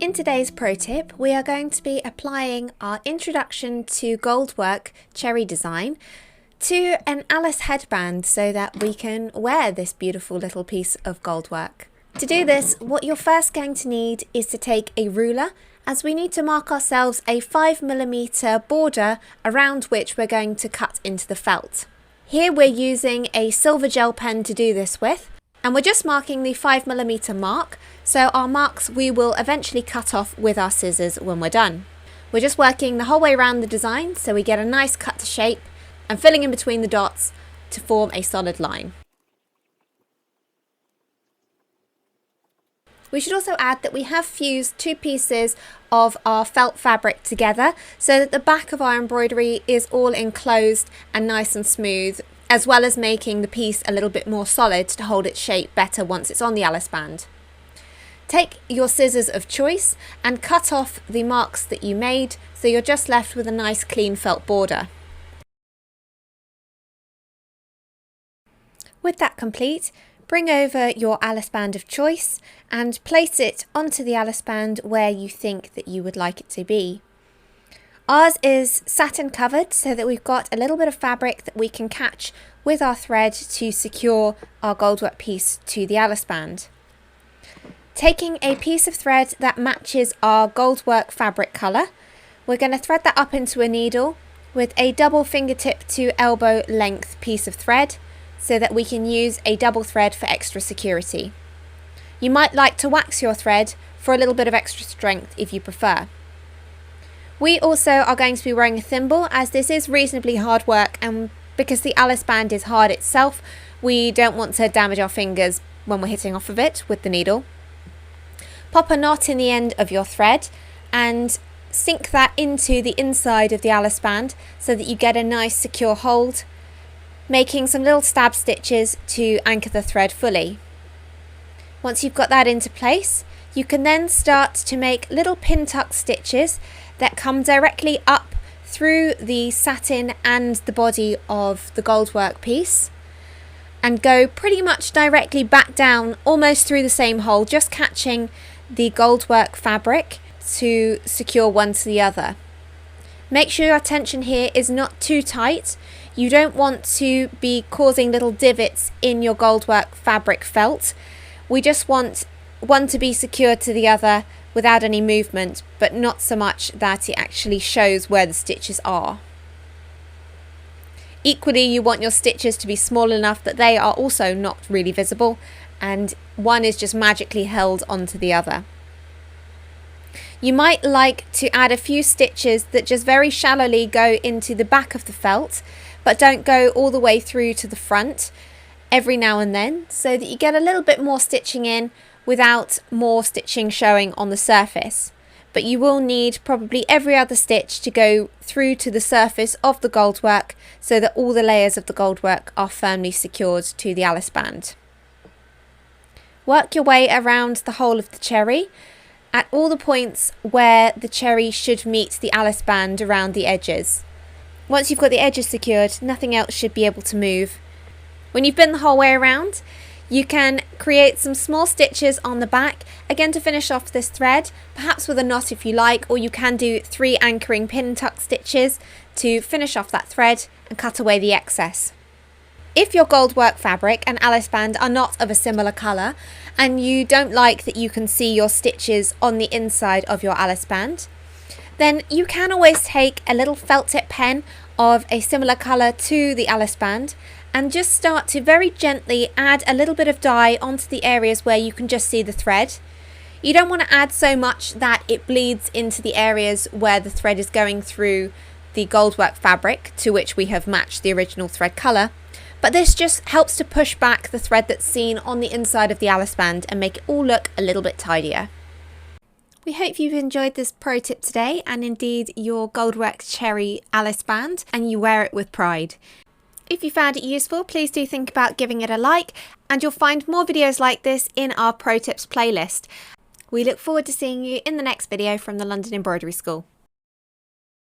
In today's pro tip, we are going to be applying our introduction to Goldwork Cherry Design to an Alice headband so that we can wear this beautiful little piece of goldwork. To do this, what you're first going to need is to take a ruler, as we need to mark ourselves a 5mm border around which we're going to cut into the felt. Here we're using a silver gel pen to do this with, and we're just marking the 5mm mark, so our marks we will eventually cut off with our scissors when we're done. We're just working the whole way around the design so we get a nice cut to shape and filling in between the dots to form a solid line. We should also add that we have fused two pieces of our felt fabric together so that the back of our embroidery is all enclosed and nice and smooth, as well as making the piece a little bit more solid to hold its shape better once it's on the Alice band. Take your scissors of choice and cut off the marks that you made so you're just left with a nice clean felt border. With that complete, bring over your Alice band of choice and place it onto the Alice band where you think that you would like it to be. Ours is satin covered so that we've got a little bit of fabric that we can catch with our thread to secure our goldwork piece to the Alice band. Taking a piece of thread that matches our goldwork fabric colour, we're going to thread that up into a needle with a double fingertip to elbow length piece of thread so that we can use a double thread for extra security. You might like to wax your thread for a little bit of extra strength if you prefer. We also are going to be wearing a thimble, as this is reasonably hard work, and because the Alice band is hard itself, we don't want to damage our fingers when we're hitting off of it with the needle. Pop a knot in the end of your thread and sink that into the inside of the Alice band so that you get a nice secure hold, making some little stab stitches to anchor the thread fully. Once you've got that into place, you can then start to make little pin tuck stitches that come directly up through the satin and the body of the goldwork piece and go pretty much directly back down almost through the same hole, just catching the goldwork fabric to secure one to the other. Make sure your tension here is not too tight. You don't want to be causing little divots in your goldwork fabric felt. We just want one to be secured to the other without any movement, but not so much that it actually shows where the stitches are. Equally, you want your stitches to be small enough that they are also not really visible, and one is just magically held onto the other. You might like to add a few stitches that just very shallowly go into the back of the felt, but don't go all the way through to the front every now and then, so that you get a little bit more stitching in without more stitching showing on the surface. But you will need probably every other stitch to go through to the surface of the goldwork so that all the layers of the goldwork are firmly secured to the Alice band. Work your way around the whole of the cherry at all the points where the cherry should meet the Alice band around the edges. Once you've got the edges secured, nothing else should be able to move. When you've been the whole way around, you can create some small stitches on the back, again to finish off this thread, perhaps with a knot if you like, or you can do 3 anchoring pin tuck stitches to finish off that thread and cut away the excess. If your goldwork fabric and Alice band are not of a similar colour and you don't like that you can see your stitches on the inside of your Alice band, then you can always take a little felt tip pen of a similar colour to the Alice band and just start to very gently add a little bit of dye onto the areas where you can just see the thread. You don't want to add so much that it bleeds into the areas where the thread is going through the goldwork fabric to which we have matched the original thread colour, but this just helps to push back the thread that's seen on the inside of the Alice band and make it all look a little bit tidier. We hope you've enjoyed this pro tip today and indeed your Goldwork Cherry Alice band and you wear it with pride. If you found it useful, please do think about giving it a like, and you'll find more videos like this in our Pro Tips playlist. We look forward to seeing you in the next video from the London Embroidery School.